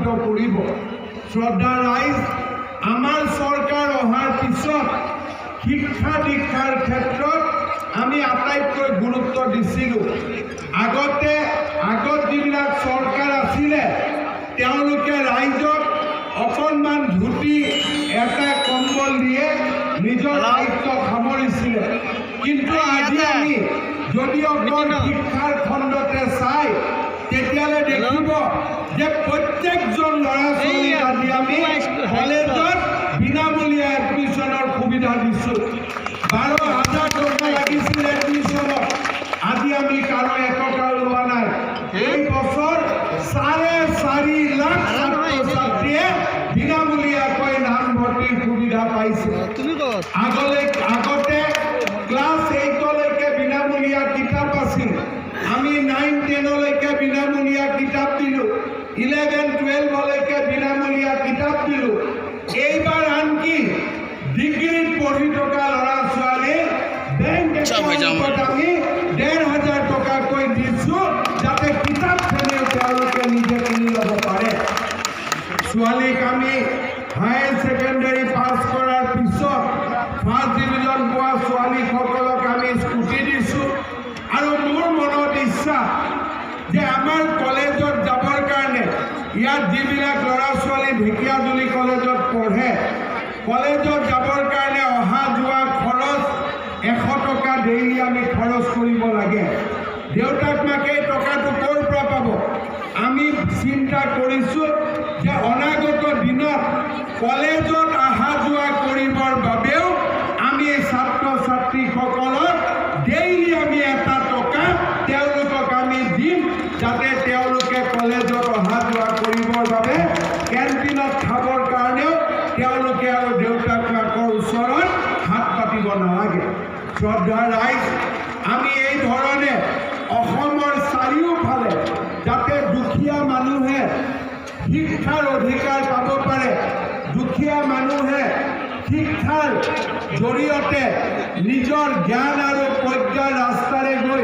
লাভান্বিত কৰিব। শ্ৰদ্ধা ৰাইজ, আমাৰ চৰকাৰ অহাৰ পিছত শিক্ষা দীক্ষাৰ ক্ষেত্ৰত আমি আটাইতকৈ গুৰুত্ব দিছিলোঁ। আগত যিবিলাক চৰকাৰ আছিলে তেওঁলোকে ৰাইজক অকণমান ধুতি এটা কম্বল দিয়ে নিজৰ দায়িত্ব সামৰিছিলে। কিন্তু আজি আমি যদি অকল শিক্ষাৰ খণ্ডতে চাই তেতিয়াহ'লে দেখিব যে প্ৰত্যেকজন ল'ৰা ছোৱালীক আজি আমি কলেজত বিনামূলীয়া এডমিশ্যনৰ সুবিধা দিছোঁ। 12,000 টকা লাগিছিল এডমিশ্যনত, আজি আমি কাৰো এটকাও লোৱা নাই। এই বছৰ 4.5 লাখ ছাত্ৰ ছাত্ৰীয়ে বিনামূলীয়াকৈ নামভৰ্তিৰ সুবিধা পাইছে। আগতে ক্লাছ 8লৈকে বিনামূলীয়া কিতাপ আছিল। আমি 9-10লৈকে বিনামূলীয়া কিতাপ দিলোঁ, 11-12লৈকে বিনামূলীয়া কিতাপ দিলোঁ। এইবাৰ আনকি ডিগ্ৰীত পঢ়ি থকা ল'ৰা ছোৱালী বেংক একাউণ্টত আমি 1,500 টকাকৈ দিছোঁ যাতে কিতাপখিনিও তেওঁলোকে নিজে কিনি ল'ব পাৰে। ছোৱালীক আমি হায়াৰ ছেকেণ্ডেৰী পাছ কৰাৰ পিছত ফাৰ্ষ্ট ডিভিজন পোৱা ছোৱালীসকলক আমি স্কুটি দিছোঁ। আৰু মোৰ মনত ইচ্ছা যে আমাৰ কলেজত যাবৰ কাৰণে ইয়াত যিবিলাক ল'ৰা ছোৱালী ঢেকীয়াজুলি কলেজত পঢ়ে, কলেজত যাবৰ কাৰণে অহা যোৱা খৰচ 100 টকা ডেইলি আমি খৰচ কৰিব লাগে। দেউতাক মাকে টকাটো ক'ৰ পৰা পাব? আমি চিন্তা কৰিছোঁ যে অনাগত দিনত কলেজত অহা যোৱা কৰিবৰ বাবেও আমি ছাত্ৰ ছাত্ৰীসকলক ডেইলি আমি এটা টকা তেওঁলোকক আমি দিম যাতে তেওঁলোকে কলেজত অহা যোৱা কৰিবৰ বাবে কেণ্টিনত খাবৰ কাৰণেও তেওঁলোকে আৰু দেউতাক মাকৰ ওচৰত হাত পাতিব নালাগে। শ্ৰদ্ধা ৰাইজ, আমি এই ধৰণে অসমৰ চাৰিওফালে যাতে দুখীয়া মানুহে শিক্ষাৰ অধিকাৰ পাব পাৰে, দুখীয়া মানুহে শিক্ষাৰ জৰিয়তে নিজৰ জ্ঞান আৰু প্ৰজ্ঞাৰ ৰাস্তাৰে গৈ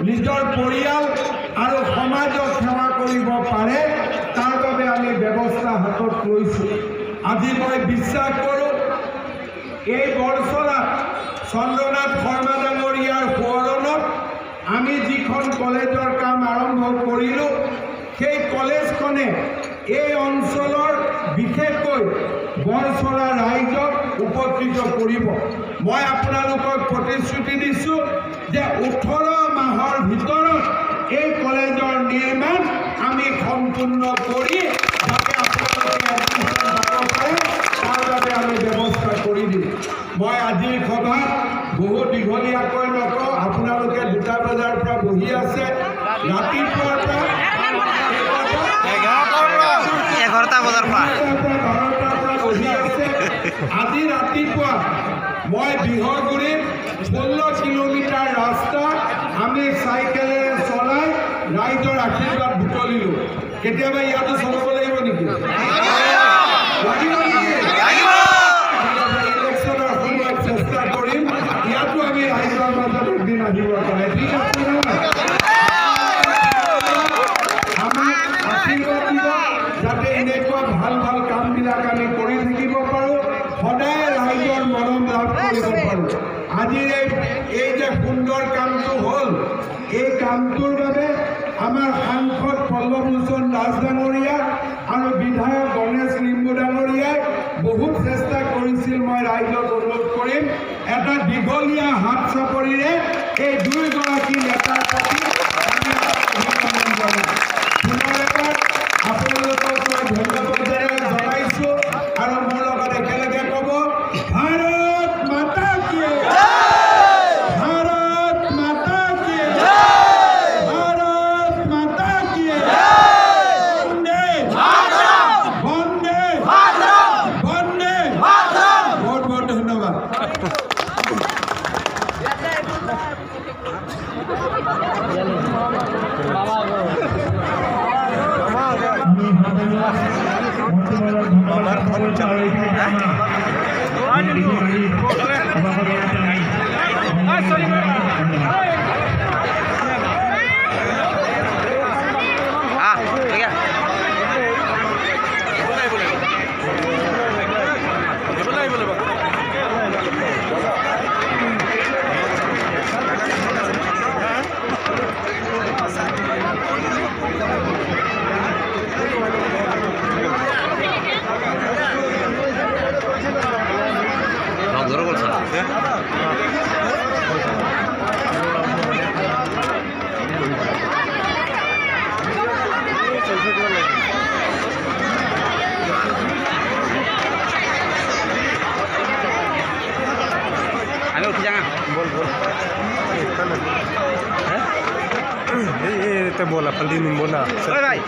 নিজৰ পৰিয়াল আৰু সমাজক সেৱা কৰিব পাৰে, তাৰ বাবে আমি ব্যৱস্থা হাতত লৈছোঁ। আজি মই বিশ্বাস কৰোঁ এই বৰচলাত চন্দ্ৰনাথ শৰ্মা ডাঙৰীয়াৰ সোঁৱৰণত আমি যিখন কলেজৰ কাম আৰম্ভ কৰিলোঁ, সেই কলেজখনে এই অঞ্চলৰ বিশেষকৈ বৰচলা ৰাইজক উপকৃত কৰিব। মই আপোনালোকক প্ৰতিশ্ৰুতি দিছোঁ যে 18 মাহৰ ভিতৰত এই কলেজৰ নিৰ্মাণ আমি সম্পূৰ্ণ কৰি যাতে আপোনালোকে এডমিশ্যন ল'ব পাৰে তাৰ বাবে আমি ব্যৱস্থা কৰি দিম। মই আজিৰ সভাত বহু দীঘলীয়াকৈ নকওঁ, আপোনালোকে 2টা বজাৰ পৰা বহি আছে, ৰাতিপুৱাৰ পৰা 11টা বজাৰ পৰা বহি আছে। আজি ৰাতিপুৱা মই বিহগুৰিত 16 কিলোমিটাৰ ৰাস্তা আমি চাইকেলেৰে চলাই ৰাইজৰ আশীৰ্বাদ বুটলিলোঁ। কেতিয়াবা ইয়াতো চলাব লাগিব নেকি? ইলেকশ্যনৰ সময়ত চেষ্টা কৰিম ইয়াতো আমি ৰাইজৰ মাজত একদিন আহিবৰ কাৰণে। ঠিক আছে নহয়? আমাক আশীৰ্বাদ দিব যাতে এনেকুৱা ভাল ভাল কামবিলাক আমি কৰি থাকিব পাৰোঁ, সদায় ৰাইজৰ মৰম লাভ কৰিব পাৰোঁ। আজিৰ এই যে সুন্দৰ কামটো হ'ল, এই কামটোৰ বাবে আমাৰ সাংসদ পল্লৱলোচন দাস ডাঙৰীয়া আৰু বিধায়ক গণেশ লিম্বু ডাঙৰীয়াই বহুত চেষ্টা কৰিছিল। মই ৰাইজক অনুৰোধ কৰিম এটা দীঘলীয়া হাত চাপৰিৰে এই দুয়োগৰাকী নেতাৰ প্ৰতি আমি অভিনন্দন জনাওঁ। পুনৰ এবাৰ আপোনালোকক মই ধন্যবাদ জনাইছোঁ আৰু মোৰ লগত একেলগে ক'ব, ভাৰত মাতা কি জয়, ভাৰত মাতা কি জয়, ভাৰত মাতা কি জয়, বন্দে মাতৰম, বন্দে মাতৰম, বন্দে মাতৰম। বহুত বহুত ধন্যবাদ। আছে আমি উঠি যাঙা বল বল এই বল আপনি দিন বল না ওই ভাই